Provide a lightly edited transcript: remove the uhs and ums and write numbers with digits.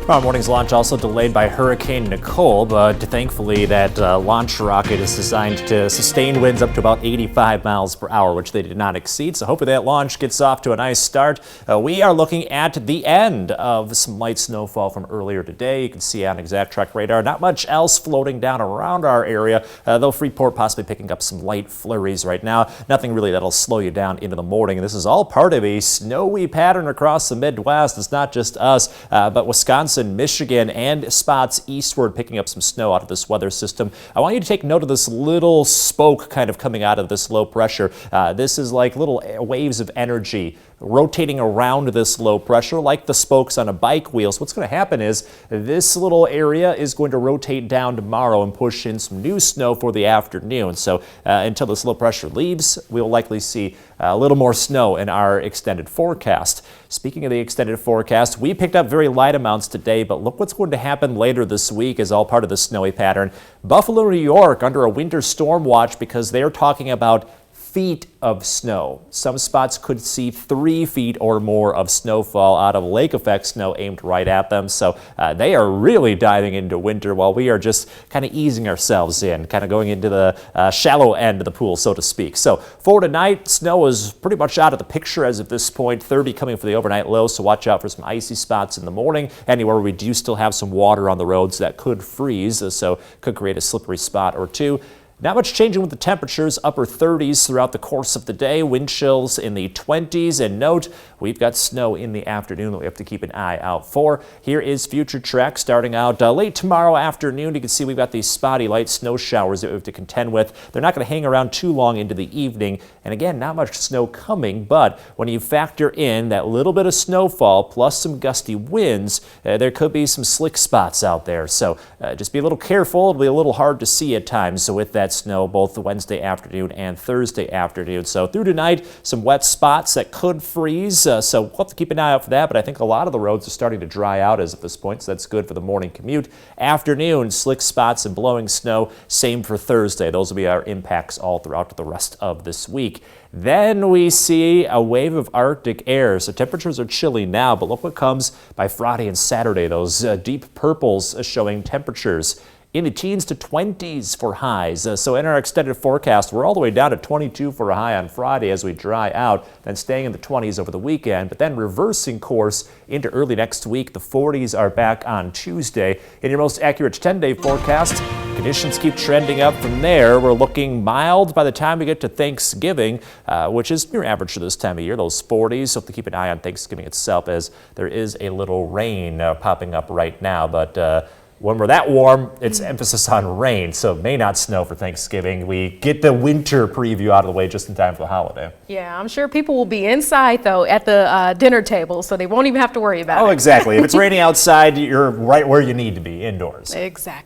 Tomorrow morning's launch also delayed by Hurricane Nicole, but thankfully that launch rocket is designed to sustain winds up to about 85 miles per hour, which they did not exceed. So hopefully that launch gets off to a nice start. We are looking at the end of some light snowfall from earlier today. You can see on ExactTrack radar, not much else floating down around our area, though Freeport possibly picking up some light flurries right now. Nothing really that'll slow you down into the morning. This is all part of a snowy pattern across the Midwest. It's not just us, but Wisconsin, Michigan, and spots eastward picking up some snow out of this weather system. I want you to take note of this little spoke kind of coming out of this low pressure. This is like little waves of energy rotating around this low pressure like the spokes on a bike wheel. So what's going to happen is this little area is going to rotate down tomorrow and push in some new snow for the afternoon. So until this low pressure leaves, we'll likely see a little more snow in our extended forecast. Speaking of the extended forecast, we picked up very light amounts today, but look what's going to happen later this week is all part of the snowy pattern. Buffalo, New York under a winter storm watch because they're talking about feet of snow. Some spots could see 3 feet or more of snowfall out of lake effect snow aimed right at them. So they are really diving into winter while we are just kind of easing ourselves in, kind of going into the shallow end of the pool, so to speak. So for tonight, snow is pretty much out of the picture as of this point. 30 coming for the overnight low, so watch out for some icy spots in the morning. Anywhere we do still have some water on the roads that could freeze, so could create a slippery spot or two. Not much changing with the temperatures, upper 30s throughout the course of the day, wind chills in the 20s, and note, we've got snow in the afternoon that we have to keep an eye out for. Here is future track starting out late tomorrow afternoon. You can see we've got these spotty light snow showers that we have to contend with. They're not going to hang around too long into the evening, and again, not much snow coming, but when you factor in that little bit of snowfall plus some gusty winds, there could be some slick spots out there. So just be a little careful. It'll be a little hard to see at times, so with that snow both the Wednesday afternoon and Thursday afternoon. So through tonight, some wet spots that could freeze. So we'll have to keep an eye out for that, but I think a lot of the roads are starting to dry out as of this point, so that's good for the morning commute. Afternoon, slick spots and blowing snow. Same for Thursday. Those will be our impacts all throughout the rest of this week. Then we see a wave of Arctic air. So temperatures are chilly now, but look what comes by Friday and Saturday. Those deep purples showing temperatures in the teens to 20s for highs. So in our extended forecast, we're all the way down to 22 for a high on Friday as we dry out, then staying in the 20s over the weekend, but then reversing course into early next week. The 40s are back on Tuesday. In your most accurate 10-day forecast, conditions keep trending up from there. We're looking mild by the time we get to Thanksgiving, which is near average for this time of year, those 40s. So have to keep an eye on Thanksgiving itself as there is a little rain popping up right now, but when we're that warm, it's emphasis on rain, so it may not snow for Thanksgiving. We get the winter preview out of the way just in time for the holiday. Yeah, I'm sure people will be inside, though, at the dinner table, so they won't even have to worry about it. Oh, exactly. If it's raining outside, you're right where you need to be, indoors. Exactly.